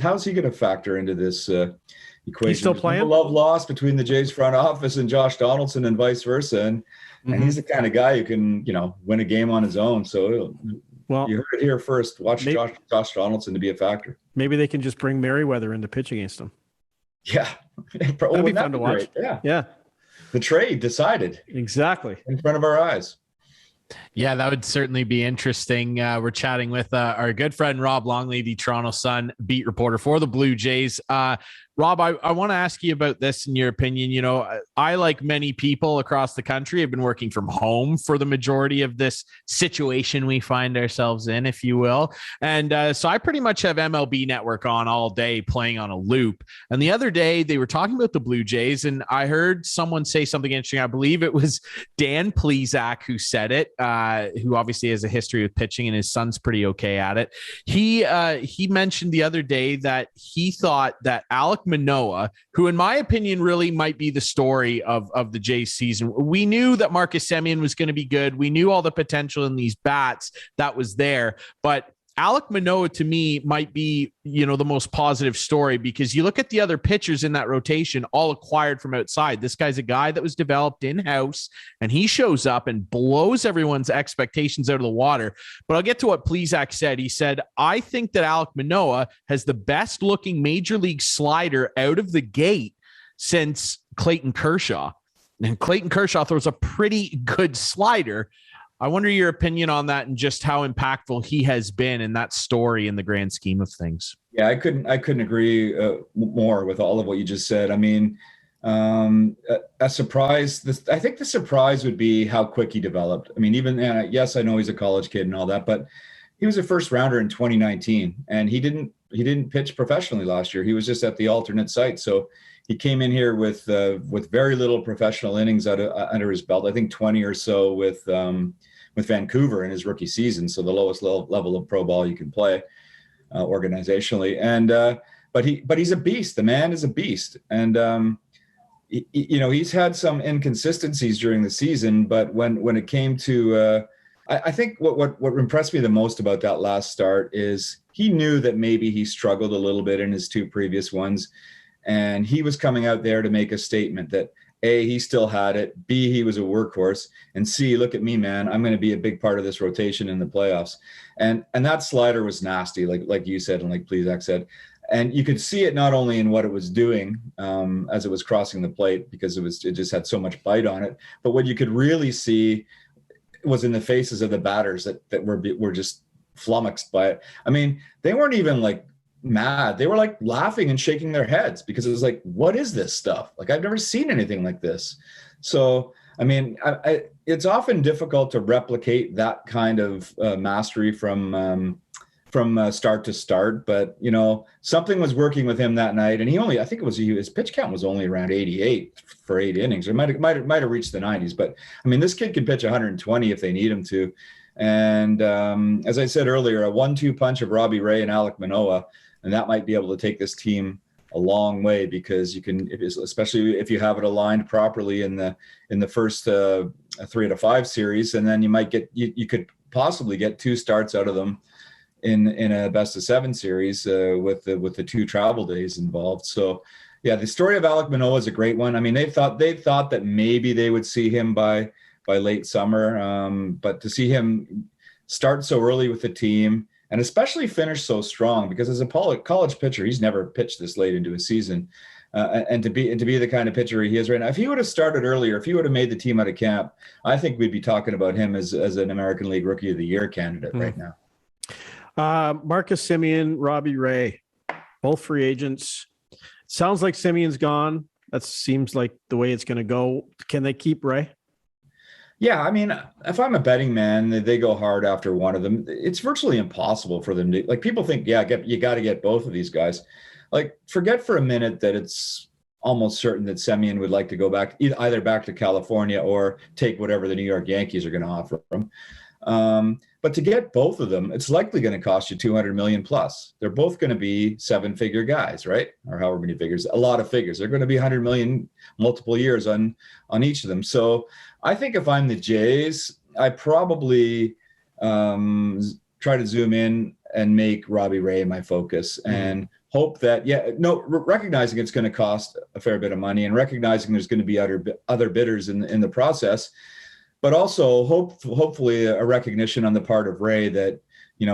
[SPEAKER 6] How's he going to factor into this equation?
[SPEAKER 4] He's still playing?
[SPEAKER 6] No love lost between the Jays front office and Josh Donaldson and vice versa. And he's the kind of guy who can, win a game on his own. So you heard it here first. Watch Josh Donaldson to be a factor.
[SPEAKER 4] Maybe they can just bring Merriweather in to pitch against him.
[SPEAKER 6] Yeah.
[SPEAKER 4] That'd be fun to watch.
[SPEAKER 6] Great.
[SPEAKER 4] Yeah.
[SPEAKER 6] The trade decided.
[SPEAKER 4] Exactly.
[SPEAKER 6] In front of our eyes.
[SPEAKER 1] Yeah, that would certainly be interesting. We're chatting with our good friend Rob Longley, the Toronto Sun beat reporter for the Blue Jays. Rob, I want to ask you about this in your opinion. I, like many people across the country, have been working from home for the majority of this situation we find ourselves in, if you will. And so I pretty much have MLB Network on all day playing on a loop. And the other day they were talking about the Blue Jays, and I heard someone say something interesting. I believe it was Dan Plesac who said it, who obviously has a history with pitching, and his son's pretty okay at it. He mentioned the other day that he thought that Alek Manoah, who in my opinion really might be the story of the Jays season. We knew that Marcus Semien was going to be good. We knew all the potential in these bats that was there, but Alek Manoah to me might be, the most positive story, because you look at the other pitchers in that rotation, all acquired from outside. This guy's a guy that was developed in-house, and he shows up and blows everyone's expectations out of the water. But I'll get to what Plesac said. He said, I think that Alek Manoah has the best looking major league slider out of the gate since Clayton Kershaw. And Clayton Kershaw throws a pretty good slider. I wonder your opinion on that and just how impactful he has been in that story in the grand scheme of things.
[SPEAKER 6] Yeah, I couldn't agree more with all of what you just said. A surprise. I think the surprise would be how quick he developed. Yes, I know he's a college kid and all that, but he was a first rounder in 2019, and he didn't pitch professionally last year. He was just at the alternate site. So he came in here with very little professional innings under his belt. I think 20 or so with Vancouver in his rookie season. So the lowest level of pro ball you can play organizationally. And but he's a beast. The man is a beast. And he's had some inconsistencies during the season, but when it came to I think what impressed me the most about that last start is he knew that maybe he struggled a little bit in his 2 previous ones. And he was coming out there to make a statement that A, he still had it, B, he was a workhorse, and C, look at me, man, I'm going to be a big part of this rotation in the playoffs. And that slider was nasty, like you said, and like Plesac said. And you could see it not only in what it was doing as it was crossing the plate, because it just had so much bite on it, but what you could really see was in the faces of the batters that were just flummoxed by it. They weren't even like mad. They were like laughing and shaking their heads, because it was like, what is this stuff? Like, I've never seen anything like this. So, it's often difficult to replicate that kind of mastery from start to start, but something was working with him that night, and I think his pitch count was only around 88 for 8 innings, or might have reached the 90s. But this kid can pitch 120 if they need him to. And as I said earlier, a 1-2 punch of Robbie Ray and Alek Manoah, and that might be able to take this team a long way, because you can, especially if you have it aligned properly in the first 3 out of 5 series, and then you could possibly get 2 starts out of them in a best of 7 series with the 2 travel days involved. So yeah, the story of Alek Manoah is a great one. They thought that maybe they would see him by late summer, but to see him start so early with the team, and especially finish so strong, because as a college pitcher, he's never pitched this late into a season, and to be the kind of pitcher he is right now. If he would have started earlier, if he would have made the team out of camp, I think we'd be talking about him as an American League Rookie of the Year candidate right now.
[SPEAKER 4] Marcus Semien, Robbie Ray, both free agents. Sounds like Simeon's gone. That seems like the way it's going to go. Can they keep Ray?
[SPEAKER 6] Yeah, I mean, if I'm a betting man, they go hard after one of them. It's virtually impossible for them to, like, people think, you got to get both of these guys. Like, forget for a minute that it's almost certain that Semien would like to go back, either back to California or take whatever the New York Yankees are going to offer him. But to get both of them, it's likely going to cost you $200 million plus. They're both going to be 7-figure guys, right? Or however many figures, a lot of figures. They're going to be 100 million multiple years on each of them. So I think if I'm the Jays, I probably try to zoom in and make Robbie Ray my focus and hope that, recognizing it's going to cost a fair bit of money and recognizing there's going to be other bidders in the process. But also hopefully a recognition on the part of Ray that,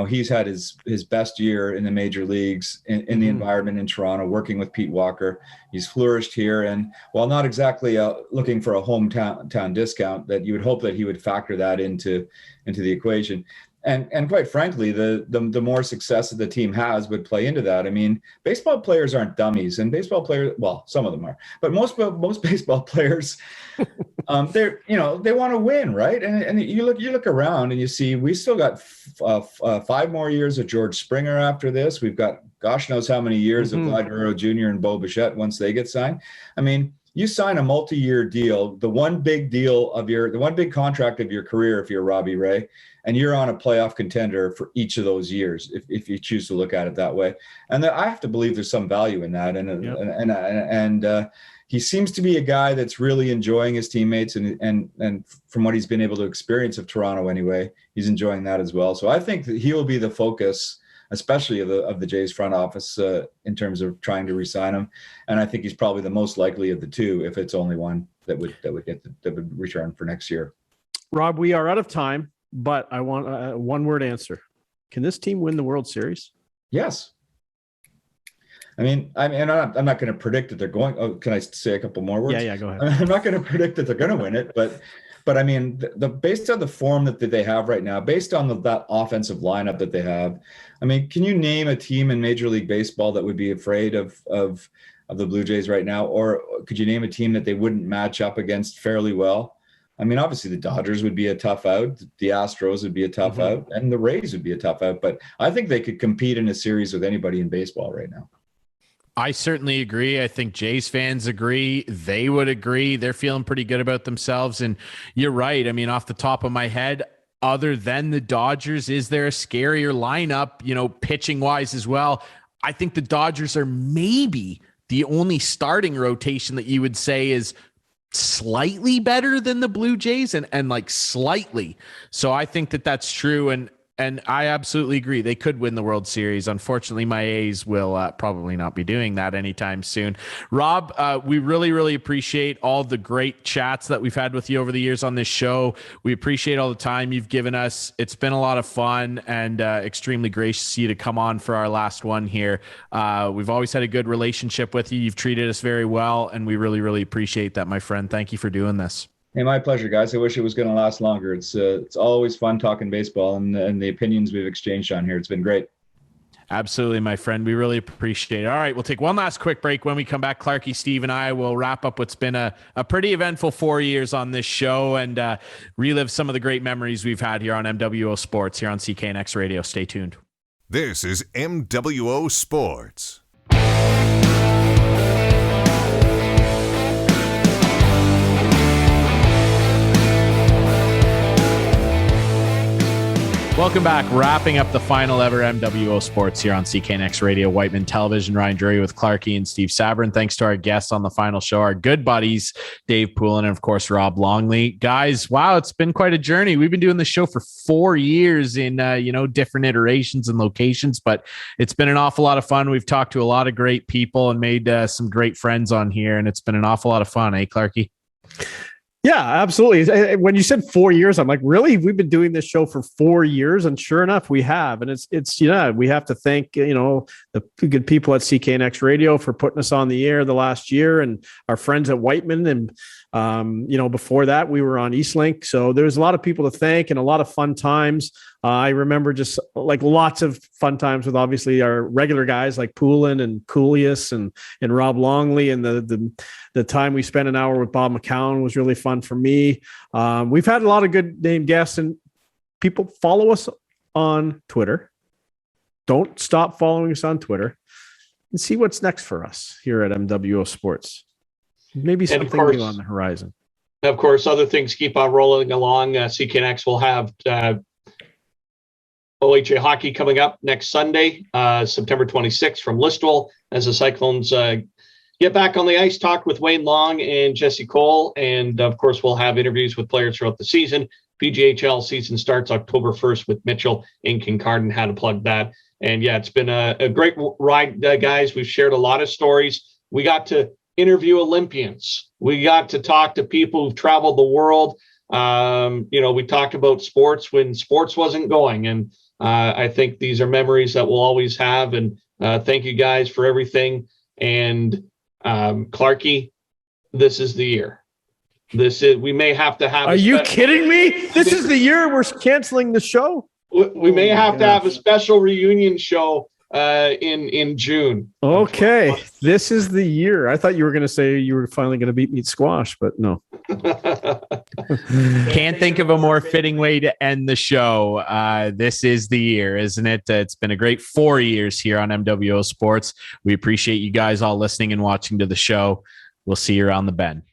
[SPEAKER 6] he's had his best year in the major leagues in the environment in Toronto, working with Pete Walker. He's flourished here. And while not exactly looking for a hometown discount, that you would hope that he would factor that into the equation. And quite frankly, the more success that the team has would play into that. I mean, baseball players aren't dummies, and baseball players, well, some of them are, but most baseball players, they want to win, right? And you look around and you see we still got 5 more years of George Springer after this. We've got gosh knows how many years of Olivero Jr. and Bo Bichette once they get signed. I mean, you sign a multi-year deal, the one big contract of your career if you're Robbie Ray, and you're on a playoff contender for each of those years, if you choose to look at it that way. And I have to believe there's some value in that. And he seems to be a guy that's really enjoying his teammates, and from what he's been able to experience of Toronto anyway, he's enjoying that as well. So I think that he will be the focus, especially of the Jays front office in terms of trying to re-sign him. And I think he's probably the most likely of the two, if it's only one that would return for next year.
[SPEAKER 4] Rob, we are out of time, but I want a one-word answer. Can this team win the World Series?
[SPEAKER 6] Yes. I'm not going to predict that they're going. Oh, can I say a couple more words?
[SPEAKER 4] Yeah, go ahead.
[SPEAKER 6] I'm not going to predict that they're going to win it, but I mean, based on the form that they have right now, based on that offensive lineup that they have, I mean, can you name a team in Major League Baseball that would be afraid of the Blue Jays right now? Or could you name a team that they wouldn't match up against fairly well? I mean, obviously the Dodgers would be a tough out, the Astros would be a tough out, and the Rays would be a tough out. But I think they could compete in a series with anybody in baseball right now.
[SPEAKER 1] I certainly agree. I think Jays fans agree. They would agree. They're feeling pretty good about themselves. And you're right. I mean, off the top of my head, other than the Dodgers, is there a scarier lineup, pitching wise as well? I think the Dodgers are maybe the only starting rotation that you would say is slightly better than the Blue Jays and like slightly. So I think that that's true. And I absolutely agree. They could win the World Series. Unfortunately, my A's will probably not be doing that anytime soon. Rob, we really, really appreciate all the great chats that we've had with you over the years on this show. We appreciate all the time you've given us. It's been a lot of fun and extremely gracious of you to come on for our last one here. We've always had a good relationship with you. You've treated us very well, and we really, really appreciate that, my friend. Thank you for doing this.
[SPEAKER 6] Hey, my pleasure, guys. I wish it was going to last longer. It's always fun talking baseball and the opinions we've exchanged on here. It's been great.
[SPEAKER 1] Absolutely, my friend. We really appreciate it. All right, we'll take one last quick break. When we come back, Clarke, Steve, and I will wrap up what's been a pretty eventful 4 years on this show and relive some of the great memories we've had here on MWO Sports here on CKNX Radio. Stay tuned.
[SPEAKER 2] This is MWO Sports.
[SPEAKER 1] Welcome back. Wrapping up the final ever MWO Sports here on CKNX Radio, Wightman Television. Ryan Drury with Clarke and Steve Sabourin. Thanks to our guests on the final show, our good buddies, Dave Poulin and, of course, Rob Longley. Guys, wow, it's been quite a journey. We've been doing the show for 4 years in, different iterations and locations, but it's been an awful lot of fun. We've talked to a lot of great people and made some great friends on here, and it's been an awful lot of fun, eh, Clarke?
[SPEAKER 4] Yeah, absolutely. When you said 4 years, I'm like, really? We've been doing this show for 4 years, and sure enough, we have. And it's we have to thank the good people at CKNX Radio for putting us on the air the last year, and our friends at Wightman and Before that, we were on Eastlink. So there's a lot of people to thank and a lot of fun times. I remember just like lots of fun times with obviously our regular guys like Poulin and Coolius and Rob Longley. And the time we spent an hour with Bob McCown was really fun for me. We've had a lot of good name guests, and people follow us on Twitter. Don't stop following us on Twitter and see what's next for us here at MWO Sports. Maybe something new on the horizon.
[SPEAKER 5] Of course, other things keep on rolling along. CKNX will have OHA hockey coming up next Sunday, September 26th from Listowel, as the Cyclones get back on the ice. Talk with Wayne Long and Jesse Cole. And of course, we'll have interviews with players throughout the season. PGHL season starts October 1st with Mitchell in Kincardine. How to plug that. And yeah, it's been a great ride, guys. We've shared a lot of stories. We got to interview Olympians. We got to talk to people who've traveled the world. We talked about sports when sports wasn't going. And I think these are memories that we'll always have. And thank you guys for everything. And Clarke, this is the year. We may have to have.
[SPEAKER 4] Are you kidding me? This is the year we're canceling the show.
[SPEAKER 5] We may have to have a special reunion show in June.
[SPEAKER 4] Okay, this is the year. I thought you were going to say you were finally going to beat meat squash, but no.
[SPEAKER 1] Can't think of a more fitting way to end the show. This is the year, isn't it? It's been a great 4 years here on MWO Sports. We appreciate you guys all listening and watching to the show. We'll see you around the bend.